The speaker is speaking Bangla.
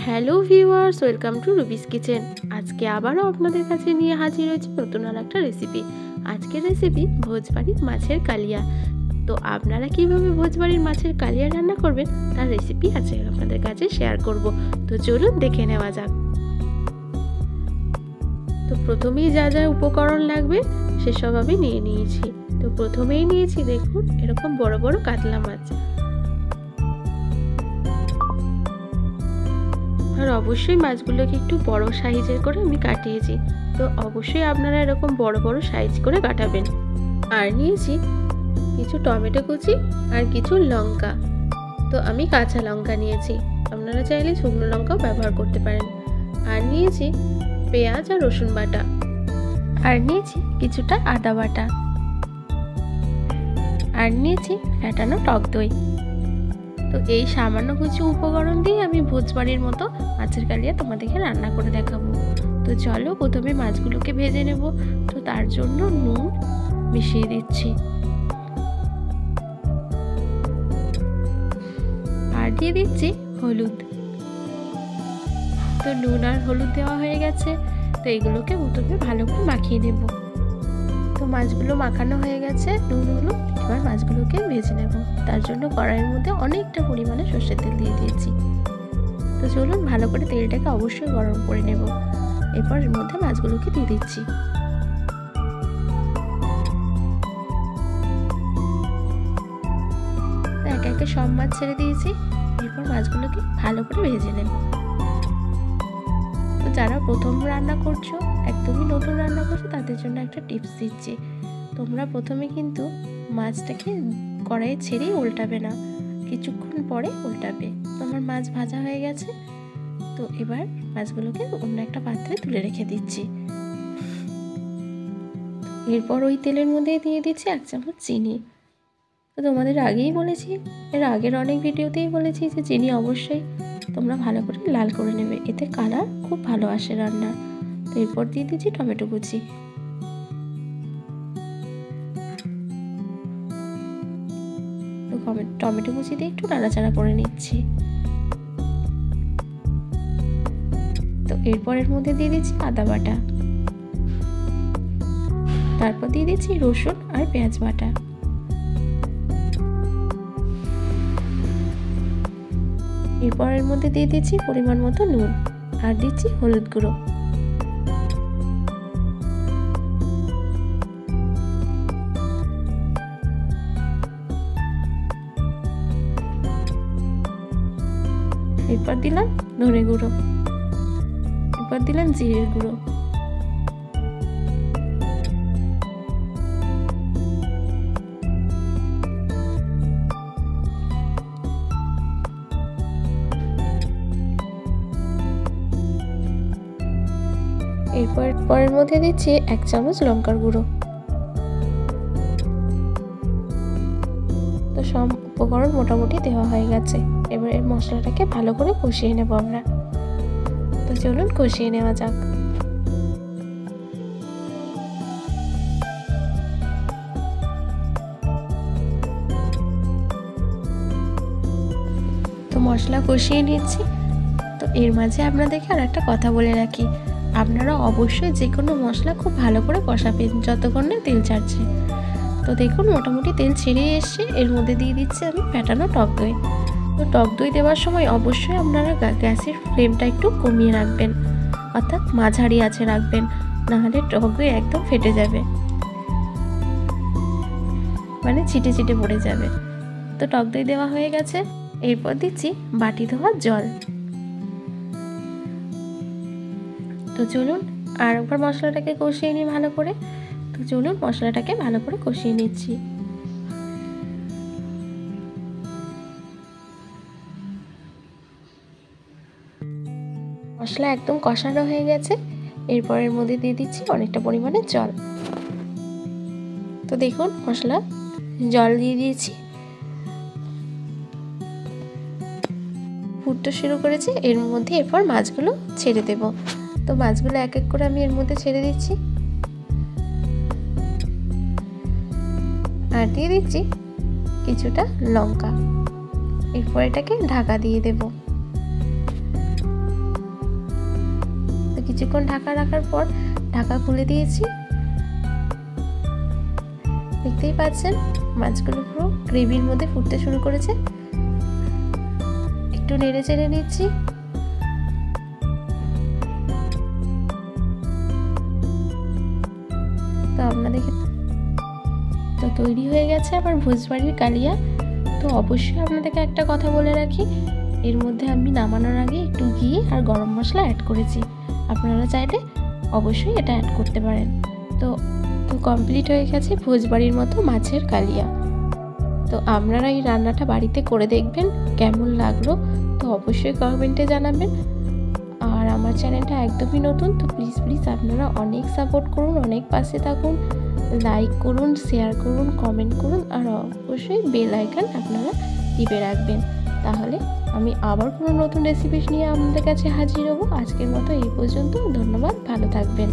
Hello viewers, welcome to Ruby's kitchen. আজকে আবারও আপনাদের কাছে নিয়ে হাজির হয়েছে নতুন আর একটা রেসিপি। আজকের রেসিপি ভোজবাড়ির মাছের কালিয়া। তো আপনারা কিভাবে ভোজবাড়ির মাছের কালিয়া রান্না করবেন তার রেসিপি আজকে আপনাদের কাছে শেয়ার করব। তো চলুন দেখে নেওয়া যাক। তো প্রথমেই যা যা উপকরণ লাগবে সেসব আমি নিয়ে নিয়েছি। তো প্রথমেই নিয়েছি দেখুন এরকম বড় বড় কাতলা মাছ, আর অবশ্যই মাছগুলোকে একটু বড় সাইজের করে আমি কাটিয়েছি। তো অবশ্যই আপনারা এরকম বড় বড় সাইজ করে কাটাবেন। আর নিয়েছি কিছু টমেটো কুচি আর কিছু লঙ্কা। তো আমি কাঁচা লঙ্কা নিয়েছি, আপনারা চাইলে শুকনো লঙ্কাও ব্যবহার করতে পারেন। আর নিয়েছি পেঁয়াজ আর রসুন বাটা, আর নিয়েছি কিছুটা আদা বাটা, আর নিয়েছি ফ্যাটানো টক দই। তো এই সামান্য কিছু উপকরণ দিয়ে আমি ভোজবাড়ির মতো মাছের কালিয়া তোমাদেরকে রান্না করে দেখাবো। তো চলো প্রথমে মাছগুলোকে ভেজে নেব। তো তার জন্য নুন মিশিয়ে দিচ্ছি, আর দিয়ে দিচ্ছি হলুদ। তো নুন আর হলুদ দেওয়া হয়ে গেছে। তো এগুলোকে প্রথমে ভালো করে মাখিয়ে নেব। তো মাছগুলো মাখানো হয়ে গেছে নুন হলুদ। এবার মাছগুলোকে ভেজে নেব। তার জন্য কড়াইয়ের মধ্যে অনেকটা পরিমাণে সর্ষের তেল দিয়ে দিয়েছি। তো চলুন ভালো করে তেলটাকে অবশ্যই গরম করে নেব। এরপর এর মধ্যে মাছগুলোকে দিয়ে দিচ্ছি। একে একে সব মাছ ছেড়ে দিয়েছি। এরপর মাছগুলোকে ভালো করে ভেজে নেব। তো যারা প্রথম রান্না করছো, একদমই নতুন রান্না করছো, তাদের জন্য একটা টিপস দিচ্ছি। তোমরা প্রথমে কিন্তু মাছটাকে কড়াইয়ে ছেড়েই উল্টাবে না, কিছুক্ষণ পরে উল্টাবে। তোমার মাছ ভাজা হয়ে গেছে। তো এবার মাছগুলোকে অন্য একটা পাত্রে তুলে রেখে দিচ্ছি। এরপর ওই তেলের মধ্যে দিয়ে দিচ্ছি 1 চামচ চিনি। তো তোমাদের আগেই বলেছি, এর আগের অনেক ভিডিওতেই বলেছি যে চিনি অবশ্যই তোমরা ভালো করে লাল করে নেবে, এতে কালার খুব ভালো আসে রান্নার। তো এরপর দিয়ে দিচ্ছি টমেটো কুচি। টমেটো কুচি দিয়ে একটু নাড়াচাড়া করে নিচ্ছি। তো এরপর এর মধ্যে দিয়ে দিচ্ছি আদা বাটা, তারপর দিয়ে দিচ্ছি রসুন আর পেঁয়াজ বাটা, এরপর এর মধ্যে দিয়ে দিচ্ছি পরিমাণ মতো নুন, আর দিচ্ছি হলুদ গুঁড়ো। এরপর দিলাম ধনে গুঁড়ো, এরপর দিলাম জিরের গুঁড়ো, এরপর পরের মধ্যে দিচ্ছি 1 চামচ লঙ্কার গুঁড়ো। তো সব উপকরণ মোটামুটি দেওয়া হয়ে গেছে। এবার এই মশলাটাকে ভালো করে কষিয়ে নেব আমরা। তো চলুন কষিয়ে নেওয়া যাক। তো মশলা কষিয়ে নিচ্ছি। তো এর মাঝে আপনাদেরকে আর একটা কথা বলে রাখি, আপনারা অবশ্যই যে কোনো মশলা খুব ভালো করে কষাবেন যতক্ষণ না তেল ছাড়ছে। তো দেখুন মোটামুটি তেল ছেড়ে এসছে। এর মধ্যে দিয়ে দিচ্ছি আমি ফ্যাটানো টক দই। তো টক দই দেওয়ার সময় অবশ্যই আপনারা গ্যাসের ফ্লেমটা একটু কমিয়ে রাখবেন, অর্থাৎ মাঝারি আঁচে রাখবেন, নাহলে টক দই একদম ফেটে যাবে, মানে ছিটে ছিটে পড়ে যাবে। তো টক দই দেওয়া হয়ে গেছে। এরপর দিচ্ছি বাটি ধোয়া জল। তো চলুন আর একবার মশলাটাকে কষিয়ে নিই ভালো করে। তো চলুন মশলাটাকে ভালো করে কষিয়ে নিচ্ছি। মশলা একদম কষানো হয়ে গেছে। এরপর এর মধ্যে দিয়ে দিচ্ছি অনেকটা পরিমাণে জল। তো দেখুন মশলা জল দিয়ে দিয়েছি, ফুটতে শুরু করেছে। এর মধ্যে এরপর মাছগুলো ছেড়ে দেব। তো মাছগুলো এক এক করে আমি এর মধ্যে ছেড়ে দিচ্ছি, আর দিয়ে দিচ্ছি কিছুটা লঙ্কা। এরপর এটাকে ঢাকা দিয়ে দেব। কিছুক্ষণ ঢাকা রাখার পর ঢাকা খুলে দিয়েছি। দেখতেই পাচ্ছেন মাছগুলো পুরো গ্রেভির মধ্যে ফুটতে শুরু করেছে। একটু নেড়ে চেড়ে নিচ্ছি। তো আপনাদেরকে তো তৈরি হয়ে গেছে আমার ভোজবাড়ির কালিয়া। তো অবশ্যই আপনাদেরকে একটা কথা বলে রাখি, এর মধ্যে আমি নামানোর আগে একটু ঘি আর গরম মশলা অ্যাড করেছি। আপনারা চাইলে অবশ্যই এটা অ্যাড করতে পারেন। তো কমপ্লিট হয়ে গেছে ভোজবাড়ির মতো মাছের কালিয়া। তো আপনারা এই রান্নাটা বাড়িতে করে দেখবেন, কেমন লাগলো তো অবশ্যই কমেন্টে জানাবেন। আর আমার চ্যানেলটা একদমই নতুন, তো প্লিজ আপনারা অনেক সাপোর্ট করুন, অনেক পাশে থাকুন, লাইক করুন, শেয়ার করুন, কমেন্ট করুন, আর অবশ্যই বেল আইকন আপনারা টিপে রাখবেন। তাহলে আমি আবার কোনো নতুন রেসিপি নিয়ে আপনাদের কাছে হাজির হব। আজকের মতো এই পর্যন্ত। ধন্যবাদ, ভালো থাকবেন।